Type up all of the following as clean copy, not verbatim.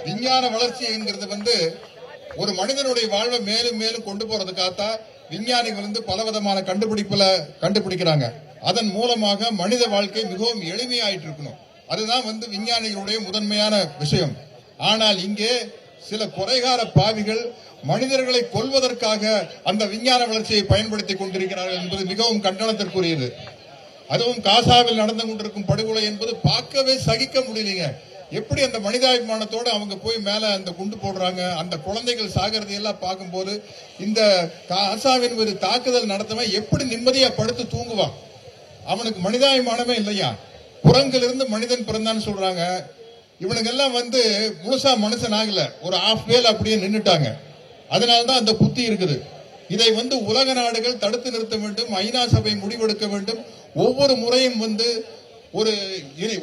விஞ்ஞான வளர்ச்சி என்கிறது ஒரு மனிதனுடைய வாழ்வை மேலும் மேலும் கொண்டு போறதுக்காகத்தான் விஞ்ஞானிகள் பலவிதமான கண்டுபிடிக்கிறாங்க. அதன் மூலமாக மனித வாழ்க்கை மிகவும் எளிமையாயிட்டு இருக்கணும். அதுதான் விஞ்ஞானிகளுடைய முதன்மையான விஷயம். ஆனால் இங்கே சில குறைகார பாவிகள் மனிதர்களை கொல்வதற்காக அந்த விஞ்ஞான வளர்ச்சியை பயன்படுத்திக் கொண்டிருக்கிறார்கள் என்பது மிகவும் கண்டனத்திற்குரியது. அதுவும் காசாவில் நடந்து கொண்டிருக்கும் படுகொலை என்பது பார்க்கவே சகிக்க முடியலைங்க. எப்படி அந்த மனிதாபிமானத்தோடு அவங்க போய் மேல அந்த குண்டு போடுறாங்க, அந்த குழந்தைகள் சாகிறதை எல்லாம் பார்க்கும்போது இந்த காசாவின் ஒரு தாக்குதல் நடத்தவன் எப்படி நிம்மதியா படுத்து தூங்குவான்? அவனுக்கு மனிதாபிமானமே இல்லையா? குரங்கிலிருந்து மனிதன் பிறந்தான்னு சொல்றாங்க. இவனுங்க எல்லாம் முழுசா மனுஷன் ஆகல, ஒரு ஆஃப் வேல் அப்படியே நின்னுட்டாங்க. அதனால்தான் அந்த புத்தி இருக்குது. இதை உலக நாடுகள் தடுத்து நிறுத்த வேண்டும், ஐநா சபை முடிவெடுக்க வேண்டும். ஒவ்வொரு முறையும்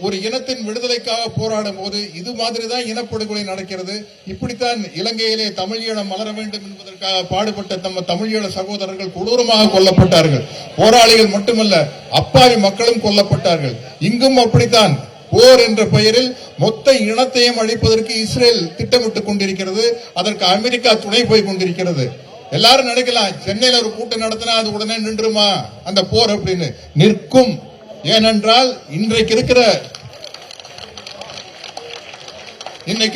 ஒரு இனத்தின் விடுதலைக்காக போராடும் போது இது மாதிரிதான் இனப்படுகொலை நடக்கிறது. இப்படித்தான் இலங்கையிலே தமிழ் ஈழம் மலர வேண்டும் என்பதற்காக பாடுபட்ட நம்ம தமிழ் ஈழ சகோதரர்கள் கொடூரமாக கொல்லப்பட்டார்கள். போராளிகள் மட்டுமல்ல, அப்பாவி மக்களும் கொல்லப்பட்டார்கள். இங்கும் அப்படித்தான் போர் என்ற பெயரில் மொத்த இனத்தையும் அழிப்பதற்கு இஸ்ரேல் திட்டமிட்டுக் கொண்டிருக்கிறது. அதற்கு அமெரிக்கா துணை போய் கொண்டிருக்கிறது. எல்லாரும் நினைக்கலாம், சென்னையில் ஒரு கூட்டம் நடத்தினா அது உடனே நின்றுமா அந்த போர் அப்படின்னு. நிற்கும். ஏனென்றால் இன்றைக்கு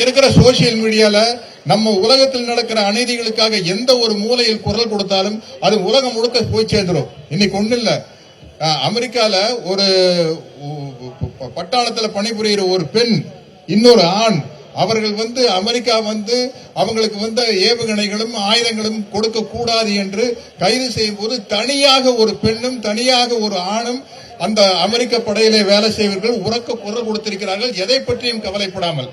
இருக்கிற சோசியல் மீடியால நம்ம உலகத்தில் நடக்கிற அநீதிகளுக்காக எந்த ஒரு மூலையில் குரல் கொடுத்தாலும் அது உலகம் முழுக்க போய் சேர்ந்துடும். இன்னைக்கு ஒண்ணு இல்ல, அமெரிக்கால ஒரு பட்டாளத்தில் பணிபுரிகிற ஒரு பெண், இன்னொரு ஆண், அவர்கள் அமெரிக்கா அவங்களுக்கு ஏவுகணைகளும் ஆயுதங்களும் கொடுக்க கூடாது என்று கைது செய்யும் போது தனியாக ஒரு பெண்ணும் தனியாக ஒரு ஆணும் அந்த அமெரிக்க படையிலே வேலை செய்வர்கள் உறக்க குரல் கொடுத்திருக்கிறார்கள், எதை பற்றியும் கவலைப்படாமல்.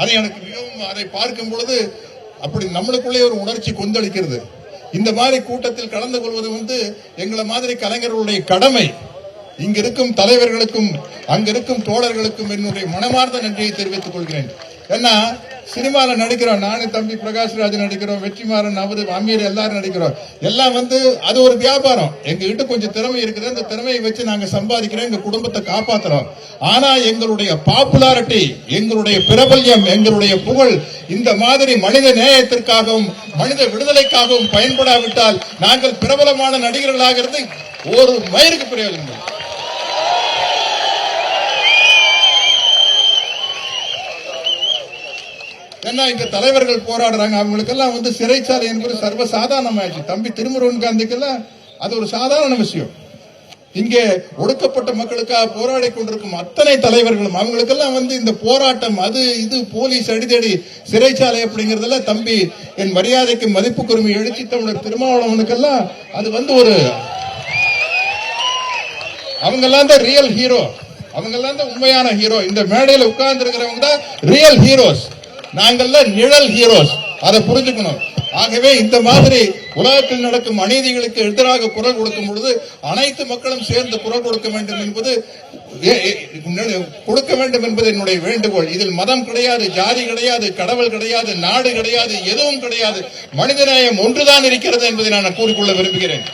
அது எனக்கு மிகவும், அதை பார்க்கும் பொழுது அப்படி நம்மளுக்குள்ளே ஒரு உணர்ச்சி கொந்தளிக்கிறது. இந்த மாதிரி கூட்டத்தில் கலந்து கொள்வது எங்களை மாதிரி கலைஞர்களுடைய கடமை. இங்க இருக்கும் தலைவர்களுக்கும் அங்க இருக்கும் தோழர்களுக்கும் என்னுடைய மனமார்ந்த நன்றியை தெரிவித்துக் கொள்கிறேன். ஏன்னா சினிமால நடிக்கிறோம், நானும் தம்பி பிரகாஷ்ராஜ் நடிக்கிறோம், வெற்றிமாறன், அவரு அமீர் எல்லாரும் நடிக்கிறோம். எல்லாம் அது ஒரு வியாபாரம். எங்க கிட்ட கொஞ்சம் திறமை இருக்குது, அந்த திறமையை வச்சு நாங்க சம்பாதிக்கிறோம், எங்க குடும்பத்தை காப்பாத்துறோம். ஆனா எங்களுடைய பாப்புலாரிட்டி, எங்களுடைய பிரபல்யம், எங்களுடைய புகழ் இந்த மாதிரி மனித நேயத்திற்காகவும் மனித விடுதலைக்காகவும் பயன்படாவிட்டால் நாங்கள் பிரபலமான நடிகர்களாக இருந்து ஒரு மயிருக்கு பிரயோஜனம். ஏன்னா இங்க தலைவர்கள் போராடுறாங்க, அவங்களுக்கெல்லாம் சிறைச்சாலை என்பது சர்வசாதாரணமாயிடுச்சு. தம்பி திருமுருகன் காந்திக்கெல்லாம் அது ஒரு சாதாரண விஷயம். இங்கே ஒடுக்கப்பட்ட மக்களுக்காக போராடி கொண்டிருக்கும் அத்தனை தலைவர்களும் அவங்களுக்கெல்லாம் இந்த போராட்டம், அது இது போலீஸ் அடிதடி, சிறைச்சாலை அப்படிங்கறதெல்லாம் தம்பி என் மரியாதைக்கு மதிப்புக்குரிமை எழுச்சி தமிழர் திருமாவளவனுக்கெல்லாம் அது ஒரு அவங்கெல்லாம் தான் ரியல் ஹீரோ, அவங்கெல்லாம் தான் உண்மையான ஹீரோ. இந்த மேடையில உட்கார்ந்து இருக்கிறவங்க தான் ரியல் ஹீரோஸ், நாங்கள்லாம் நிழல் ஹீரோஸ். அதை புரிஞ்சுக்கணும். ஆகவே இந்த மாதிரி உலகத்தில் நடக்கும் அநீதிகளுக்கு எதிராக குரல் கொடுக்கும் பொழுது அனைத்து மக்களும் சேர்ந்து குரல் கொடுக்க வேண்டும் என்பது என்னுடைய வேண்டுகோள். இதில் மதம் கிடையாது, ஜாதி கிடையாது, கடவுள் கிடையாது, நாடு கிடையாது, எதுவும் கிடையாது. மனிதநேயம் ஒன்றுதான் இருக்கிறது என்பதை நான் கூறிக்கொள்ள விரும்புகிறேன்.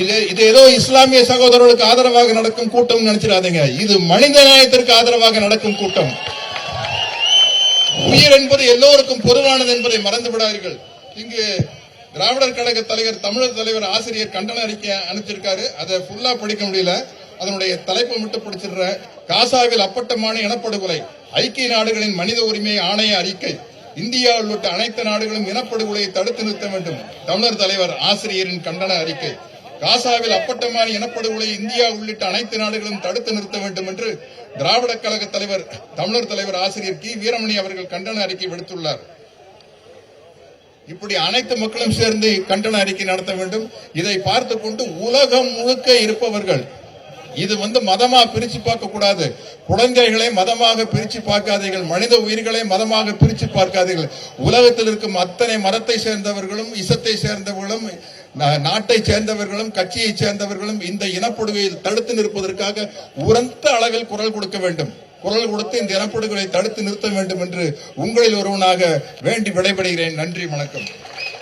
இது ஏதோ இஸ்லாமிய சகோதரர்களுக்கு ஆதரவாக நடக்கும் கூட்டம் நினைச்சிடாதீங்க. இது மனித நேயத்திற்கு ஆதரவாக நடக்கும் கூட்டம். உயிர் என்பது எல்லோருக்கும் பொதுவானது என்பதை மறந்து விடாதீர்கள். இங்கு திராவிடர் கழக தலைவர், தமிழர் தலைவர் ஆசிரியர் கண்டன அறிக்கை அனுப்பிச்சிருக்காரு. அதை ஃபுல்லா படிக்க முடியல, அதனுடைய தலைப்பை மட்டும் படிச்சிடுற. காசாவில் அப்பட்டமான இனப்படுகொலை, ஐக்கிய நாடுகளின் மனித உரிமை ஆணைய அறிக்கை, இந்தியா உள்ளிட்ட அனைத்து நாடுகளும் இனப்படுகொலையை தடுத்து நிறுத்த வேண்டும். தமிழர் தலைவர் ஆசிரியரின் கண்டன அறிக்கை. காசாவில் அப்பட்டமான இனப்படுகொலை இந்தியா உள்ளிட்ட அனைத்து நாடுகளும் தடுத்து நிறுத்த வேண்டும் என்று திராவிட கழக தலைவர், தமிழர் தலைவர் ஆசிரியர் கி வீரமணி அவர்கள் கண்டன அறிக்கை விடுத்துள்ளார். இப்படி அனைத்து மக்களும் சேர்ந்து கண்டன அறிக்கை நடத்த வேண்டும். இதை பார்த்துக் கொண்டு உலகம் முழுக்க இருப்பவர்கள், இது மதமா பிரிச்சு பார்க்க கூடாது. குழந்தைகளை மதமாக பிரிச்சு பார்க்காதீர்கள், மனித உயிர்களை மதமாக பிரிச்சு பார்க்காதீர்கள். உலகத்தில் இருக்கும் அத்தனை மதத்தை சேர்ந்தவர்களும், இசத்தை சேர்ந்தவர்களும், நாட்டை சேர்ந்தவர்களும், கட்சியை சேர்ந்தவர்களும் இந்த இனப்படுகொலையை தடுத்து நிற்பதற்காக உரத்த அளவில் குரல் கொடுக்க வேண்டும். குரல் கொடுத்து இந்த இனப்படுகொலையை தடுத்து நிறுத்த வேண்டும் என்று உங்களில் ஒருவனாக வேண்டி விடைபெறுகிறேன். நன்றி, வணக்கம்.